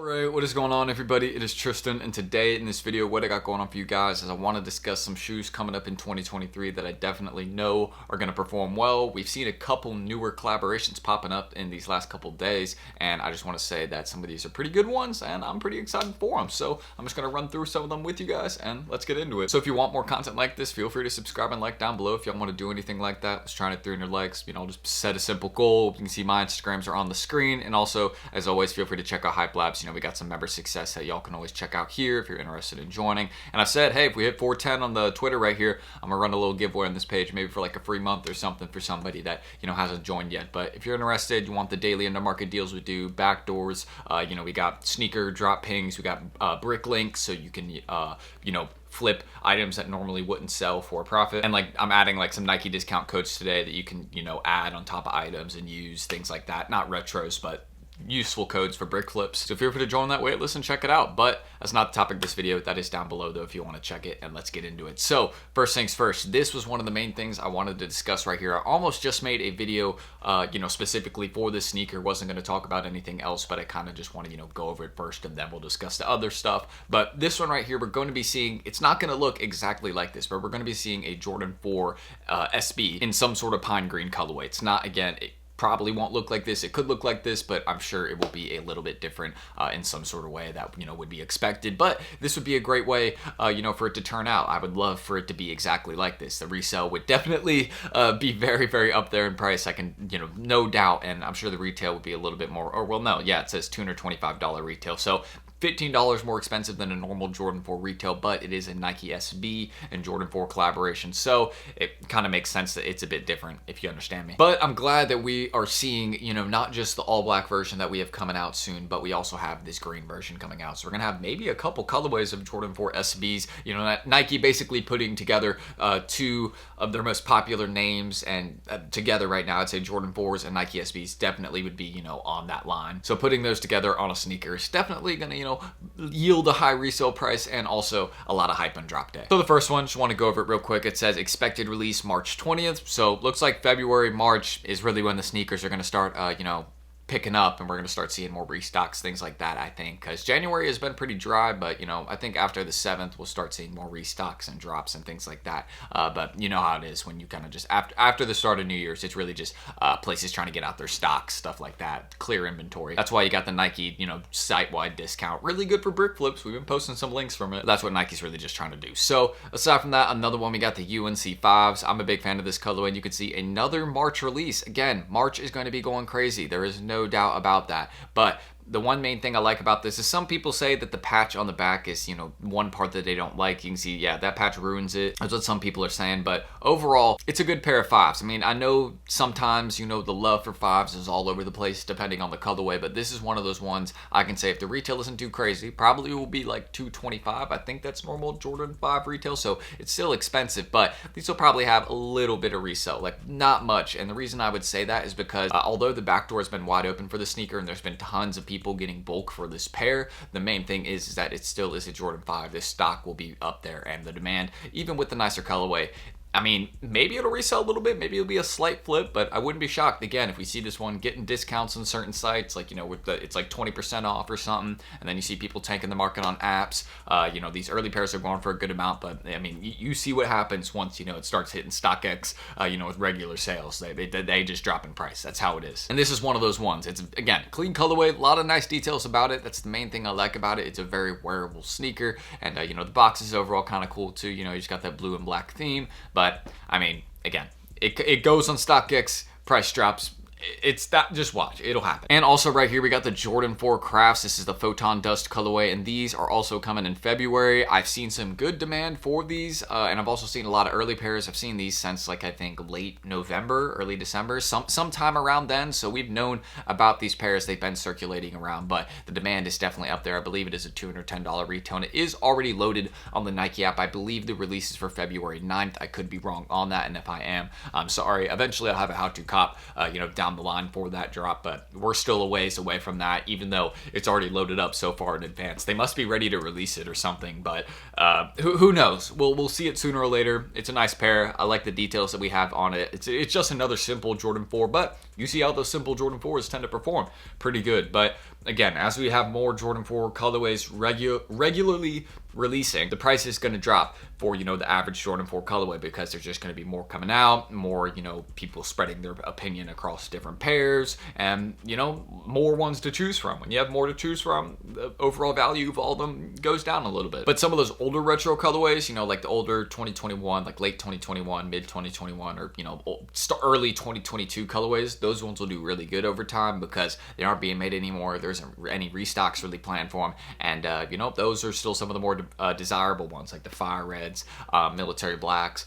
Alright, what is going on everybody? It is Tristan, and today in this video what I got going on for you guys is I want to discuss some shoes coming up in 2023 that I definitely know are going to perform well. We've seen a couple newer collaborations popping up in these last couple days, and I just want to say that some of these are pretty good ones and I'm pretty excited for them. So I'm just going to run through some of them with you guys and let's get into it. So if you want more content like this, feel free to subscribe and like down below if y'all want to do anything like that. Let's try to 300 likes, just set a simple goal. You can see my Instagrams are on the screen, and also as always feel free to check out Hype Labs. We got some member success that y'all can always check out here if you're interested in joining. And I said, hey, if we hit 410 on the Twitter right here, I'm gonna run a little giveaway on this page, maybe for like a free month or something for somebody that hasn't joined yet. But if you're interested, you want the daily under market deals we do, backdoors, we got sneaker drop pings, we got brick links, so you can flip items that normally wouldn't sell for a profit. And I'm adding some Nike discount codes today that you can add on top of items and use things like that. Not retros, but useful codes for brick flips. So feel free to join that wait list and check it out. But that's not the topic of this video. That is down below though if you want to check it, and let's get into it. So first things first, this was one of the main things I wanted to discuss right here. I almost just made a video specifically for this sneaker. Wasn't going to talk about anything else, but I kind of just want to go over it first and then we'll discuss the other stuff. But this one right here, we're going to be seeing, it's not going to look exactly like this, but we're going to be seeing a Jordan 4 SB in some sort of pine green colorway. It's not, again, it probably won't look like this. It could look like this, but I'm sure it will be a little bit different in some sort of way that would be expected. But this would be a great way for it to turn out. I would love for it to be exactly like this. The resale would definitely be very, very up there in price. I can no doubt, and I'm sure the retail would be a little bit more, or well, no, yeah, it says $225 retail, so $15 more expensive than a normal Jordan 4 retail, but it is a Nike SB and Jordan 4 collaboration, so it kind of makes sense that it's a bit different, if you understand me. But I'm glad that we are seeing, not just the all black version that we have coming out soon, but we also have this green version coming out. So we're gonna have maybe a couple colorways of Jordan 4 SBs. Nike basically putting together two of their most popular names, and together right now, I'd say Jordan 4s and Nike SBs definitely would be, on that line. So putting those together on a sneaker is definitely gonna, yield a high resale price and also a lot of hype on drop day. So the first one, just want to go over it real quick. It says expected release March 20th. So looks like February, March is really when the sneakers are going to start, picking up, and we're going to start seeing more restocks, things like that, I think, because January has been pretty dry, but I think after the 7th we'll start seeing more restocks and drops and things like that. But you know how it is when you kind of just after the start of New Year's, it's really just places trying to get out their stocks, stuff like that, clear inventory. That's why you got the Nike site-wide discount, really good for brick flips. We've been posting some links from it. That's what Nike's really just trying to do. So aside from that, another one, we got the UNC 5s. I'm a big fan of this colorway, and you can see another March release. Again, March is going to be going crazy. There is no doubt about that. But the one main thing I like about this is some people say that the patch on the back is, one part that they don't like. You can see, yeah, that patch ruins it. That's what some people are saying. But overall, it's a good pair of 5s. I mean, I know sometimes, the love for 5s is all over the place depending on the colorway, but this is one of those ones I can say if the retail isn't too crazy, probably will be like $225. I think that's normal Jordan 5 retail, so it's still expensive, but these will probably have a little bit of resale, not much. And the reason I would say that is because although the back door has been wide open for the sneaker and there's been tons of people getting bulk for this pair, the main thing is that it still is a Jordan 5. This stock will be up there, and the demand, even with the nicer colorway, I mean, maybe it'll resell a little bit, maybe it'll be a slight flip, but I wouldn't be shocked, again, if we see this one getting discounts on certain sites, it's like 20% off or something, and then you see people tanking the market on apps. These early pairs are going for a good amount, but I mean, you see what happens once, it starts hitting StockX, with regular sales. They just drop in price. That's how it is. And this is one of those ones. It's, again, clean colorway, a lot of nice details about it. That's the main thing I like about it. It's a very wearable sneaker, and, the box is overall kind of cool too. You just got that blue and black theme, but I mean, again, it goes on StockX, price drops. It's that, just watch, it'll happen. And also right here we got the Jordan 4 Crafts. This is the Photon Dust colorway, and these are also coming in February. I've seen some good demand for these, and I've also seen a lot of early pairs. I've seen these since I think late November, early December, sometime around then. So we've known about these pairs. They've been circulating around, but the demand is definitely up there. I believe it is a $210 retail, and it is already loaded on the Nike app. I believe the release is for February 9th. I could be wrong on that, and if I am, I'm sorry. Eventually I'll have a how-to cop, down the line for that drop, but we're still a ways away from that, even though it's already loaded up so far in advance. They must be ready to release it or something, but who knows? We'll see it sooner or later. It's a nice pair. I like the details that we have on it. It's just another simple Jordan 4, but you see how those simple Jordan 4s tend to perform pretty good. But again, as we have more Jordan 4 colorways regularly releasing, the price is going to drop for, you know, the average Jordan 4 colorway, because there's just going to be more coming out, more, you know, people spreading their opinion across different pairs, and, you know, more ones to choose from. When you have more to choose from, the overall value of all of them goes down a little bit. But some of those older retro colorways, you know, like the older 2021, like late 2021, mid 2021, or, you know, early 2022 colorways, those ones will do really good over time because they aren't being made anymore. There isn't any restocks really planned for them, and you know, those are still some of the more desirable ones, like the fire reds, military blacks,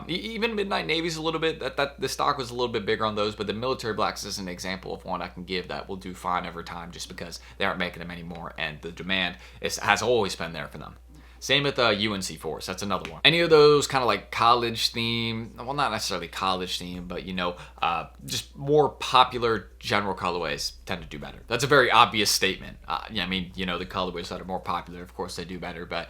even midnight navies a little bit. That the stock was a little bit bigger on those, but the military blacks is an example of one I can give that will do fine over time, just because they aren't making them anymore, and the demand has always been there for them. Same with UNC Force, that's another one. Any of those kind of like college theme, well, not necessarily college theme, but, you know, just more popular general colorways tend to do better. That's a very obvious statement. Yeah, I mean, you know, the colorways that are more popular, of course they do better, but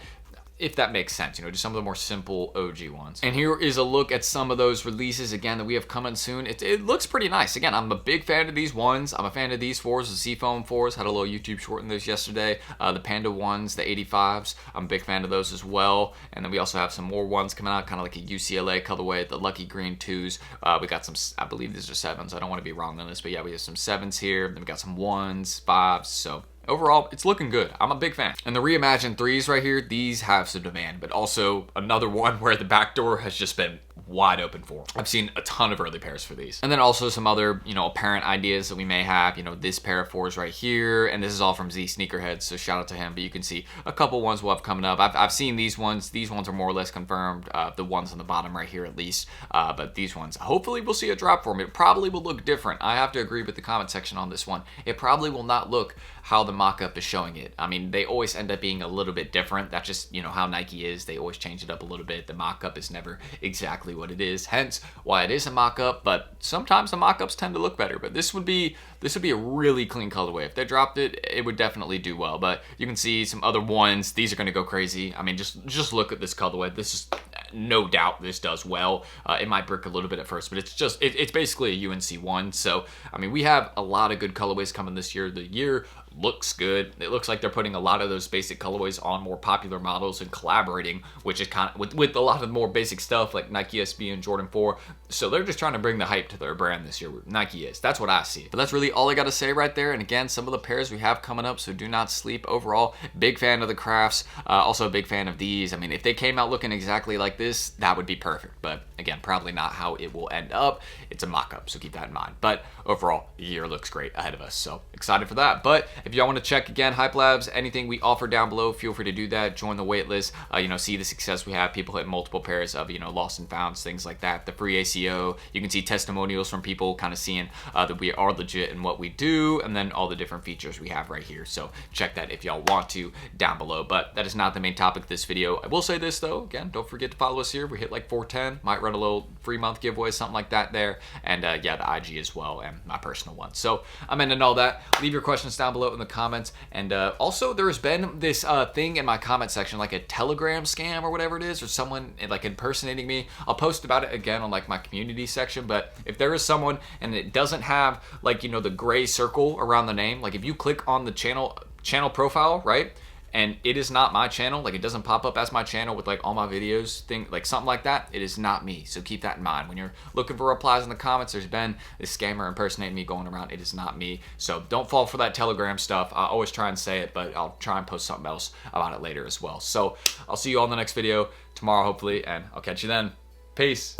if that makes sense, you know, just some of the more simple OG ones. And here is a look at some of those releases again that we have coming soon. It looks pretty nice. Again, I'm a big fan of these ones. I'm a fan of these 4s, the Seafoam 4s. Had a little YouTube short in those yesterday. The Panda 1s, the 85s. I'm a big fan of those as well. And then we also have some more ones coming out, kind of like a UCLA colorway, the Lucky Green 2s. We got some, I believe these are 7s. I don't want to be wrong on this, but yeah, we have some 7s here. Then we got some 1s, 5s, so overall, it's looking good. I'm a big fan. And the reimagined 3s right here, these have some demand, but also another one where the back door has just been wide open for. I've seen a ton of early pairs for these. And then also some other, you know, apparent ideas that we may have, you know, this pair of 4s right here, and this is all from Z Sneakerheads, so shout out to him, but you can see a couple ones we'll have coming up. I've seen these ones. These ones are more or less confirmed, the ones on the bottom right here at least, but these ones, hopefully we'll see a drop for them. It probably will look different. I have to agree with the comment section on this one. It probably will not look how the mock-up is showing it. I mean, they always end up being a little bit different. That's just, you know, how Nike is. They always change it up a little bit. The mock-up is never exactly what it is, hence why it is a mock-up, but sometimes the mock-ups tend to look better. But this would be a really clean colorway. If they dropped it, it would definitely do well. But you can see some other ones. These are going to go crazy. I mean, just look at this colorway. This is no doubt this does well. It might brick a little bit at first, but it's basically a UNC 1. So, I mean, we have a lot of good colorways coming this year. The year looks good. It looks like they're putting a lot of those basic colorways on more popular models and collaborating, which is kind of with a lot of more basic stuff like Nike SB and Jordan 4. So they're just trying to bring the hype to their brand this year. Nike is. That's what I see. But that's really all I got to say right there. And again, some of the pairs we have coming up, so do not sleep. Overall, big fan of the crafts. Also a big fan of these. I mean, if they came out looking exactly like this, that would be perfect. But again, probably not how it will end up. It's a mock-up, so keep that in mind. But overall, the year looks great ahead of us. So excited for that. But if y'all want to check again, Hype Labs, anything we offer down below, feel free to do that. Join the wait list. You know, see the success we have. People hit multiple pairs of, you know, lost and founds, things like that. The free ACO. You can see testimonials from people kind of seeing that we are legit in what we do, and then all the different features we have right here. So check that if y'all want to down below. But that is not the main topic of this video. I will say this though, again, don't forget to follow us here. We hit like 410. Might run a little free month giveaway, something like that there. And yeah, the IG as well, and my personal one. So I'm ending all that. Leave your questions down below in the comments. And also, there's been this thing in my comment section, like a Telegram scam or whatever it is, or someone like impersonating me. I'll post about it again on like my community section. But if there is someone and it doesn't have like, you know, the gray circle around the name, like if you click on the channel profile, right, and it is not my channel, like it doesn't pop up as my channel with like all my videos, like something like that, it is not me. So keep that in mind. When you're looking for replies in the comments, there's been this scammer impersonating me going around. It is not me. So don't fall for that Telegram stuff. I always try and say it, but I'll try and post something else about it later as well. So I'll see you all in the next video tomorrow, hopefully, and I'll catch you then. Peace.